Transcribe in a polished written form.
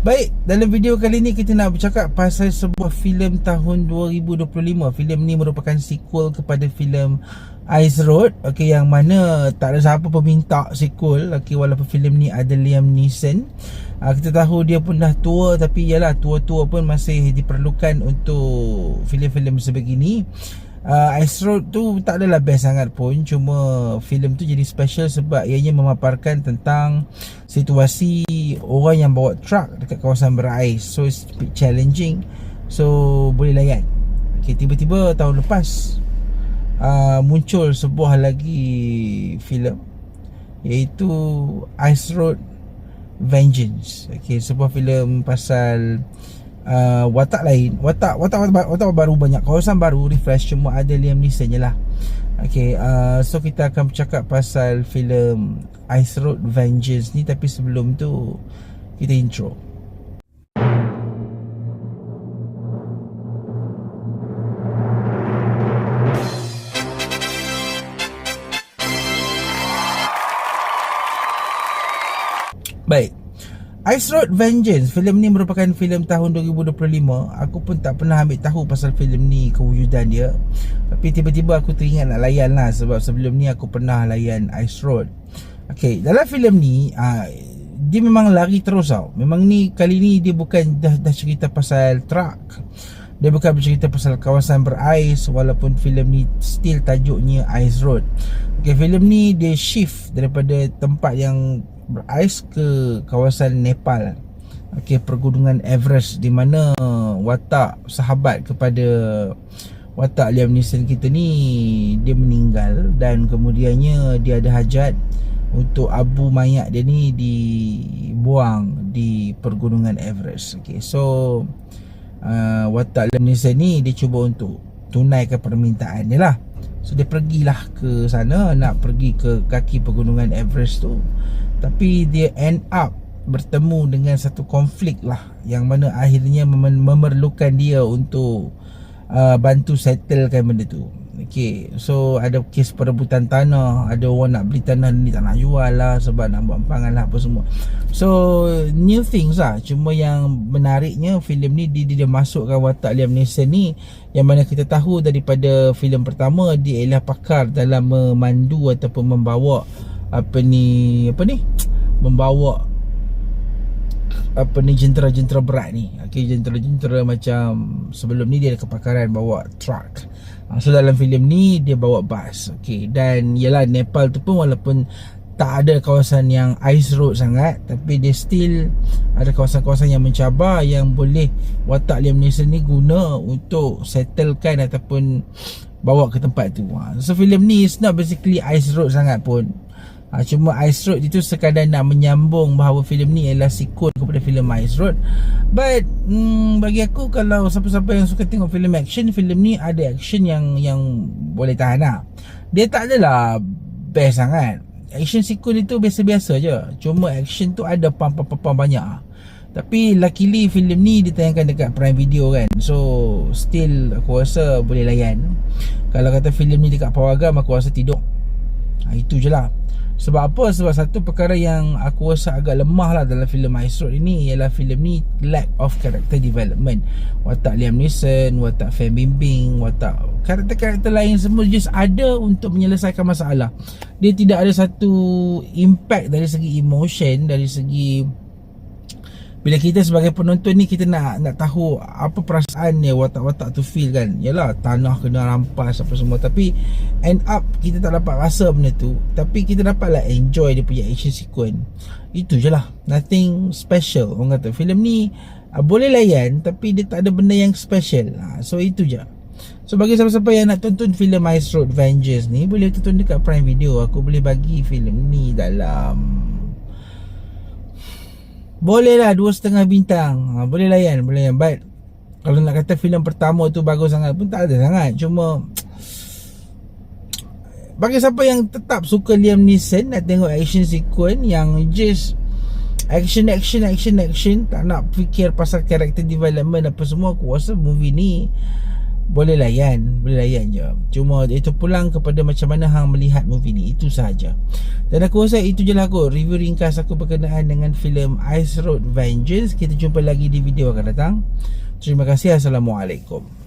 Baik, dalam video kali ni kita nak bercakap pasal sebuah filem tahun 2025. Filem ni merupakan sequel kepada filem Ice Road, okey, yang mana tak ada siapa pun minta sequel, okey, walaupun filem ni ada Liam Neeson. Kita tahu dia pun dah tua, tapi yalah, tua-tua pun masih diperlukan untuk filem-filem sebegini. Ice Road tu tak adalah best sangat pun, cuma filem tu jadi special sebab ianya memaparkan tentang situasi orang yang bawa truck dekat kawasan berais. So it's a bit challenging, so boleh layan. Okay, tiba-tiba tahun lepas muncul sebuah lagi filem, iaitu Ice Road Vengeance. Okay, sebuah filem pasal watak lain, watak baru, banyak kawasan baru, refresh, cuma ada Liam Neeson je lah. Okay, so kita akan bercakap pasal filem Ice Road Vengeance ni, tapi sebelum tu kita intro. Baik, Ice Road Vengeance, filem ni merupakan filem tahun 2025. Aku pun tak pernah ambil tahu pasal filem ni, kewujudan dia. Tapi tiba-tiba aku teringat nak layan lah, sebab sebelum ni aku pernah layan Ice Road. Okay, dalam filem ni dia memang lari terus tau. Memang ni, kali ni dia bukan dah cerita pasal truck, dia bukan bercerita pasal kawasan berais, walaupun filem ni still tajuknya Ice Road. Okay, filem ni dia shift daripada tempat yang berais ke kawasan Nepal. Okey, pergunungan Everest, di mana watak sahabat kepada watak Liam Neeson kita ni, dia meninggal, dan kemudiannya dia ada hajat untuk abu mayat dia ni dibuang di pergunungan Everest. Okey, so watak Liam Neeson ni dia cuba untuk tunaikan permintaan dia lah. So dia pergilah ke sana, nak pergi ke kaki pergunungan Everest tu, tapi dia end up bertemu dengan satu konflik lah, yang mana akhirnya memerlukan dia untuk bantu settlekan benda tu. Okay, so ada kes perebutan tanah, ada orang nak beli tanah ni tak nak jual lah sebab nak buat empangan lah apa semua. So new things lah. Cuma yang menariknya filem ni dia masukkan watak Liam Neeson ni, yang mana kita tahu daripada filem pertama dia ialah pakar dalam memandu ataupun membawa membawa jentera-jentera berat ni. Okay, jentera-jentera macam sebelum ni dia ada kepakaran bawa truck. So dalam filem ni dia bawa bas. Okay, dan yalah, Nepal tu pun walaupun tak ada kawasan yang ice road sangat, tapi dia still ada kawasan-kawasan yang mencabar, yang boleh watak Liam Neeson ni guna untuk settlekan ataupun bawa ke tempat tu. So filem ni is not basically ice road sangat pun. Cuma Ice Road itu sekadar nak menyambung bahawa filem ni adalah sequel kepada filem Ice Road. But bagi aku, kalau siapa-siapa yang suka tengok filem action, filem ni ada action yang boleh tahan lah. Dia tak adalah best sangat. Action sequel itu biasa-biasa je, cuma action tu ada pump banyak. Tapi luckily filem ni ditayangkan dekat Prime Video kan, so still aku rasa boleh layan. Kalau kata filem ni dekat Pawagam, aku rasa tidur. Itu je lah. Sebab apa? Sebab satu perkara yang aku rasa agak lemah lah dalam filem Ice Road ini ialah filem ni lack of character development. Watak Liam Neeson, watak Fan Bingbing, watak karakter-karakter lain semua just ada untuk menyelesaikan masalah. Dia tidak ada satu impact dari segi emotion, dari segi bila kita sebagai penonton ni, kita nak tahu apa perasaan dia watak-watak tu feel kan. Yalah, tanah kena rampas apa semua, tapi end up kita tak dapat rasa benda tu, tapi kita dapatlah enjoy dia punya action sequence. Itu je lah, nothing special. Orang kata filem ni boleh layan, tapi dia tak ada benda yang special. So itu je. So bagi siapa-siapa yang nak tonton filem Ice Road Vengeance ni, boleh tonton dekat Prime Video. Aku boleh bagi filem ni dalam, boleh lah 2.5 bintang. Boleh layan. But kalau nak kata filem pertama tu bagus sangat pun, tak ada sangat. Cuma bagi siapa yang tetap suka Liam Neeson, nak tengok action sequence yang just action, tak nak fikir pasal character development apa semua, aku rasa movie ni boleh layan je. Cuma itu pulang kepada macam mana hang melihat movie ni, itu sahaja. Dan aku rasa itu je lah kot review ringkas aku berkenaan dengan filem Ice Road Vengeance. Kita jumpa lagi di video akan datang. Terima kasih. Assalamualaikum.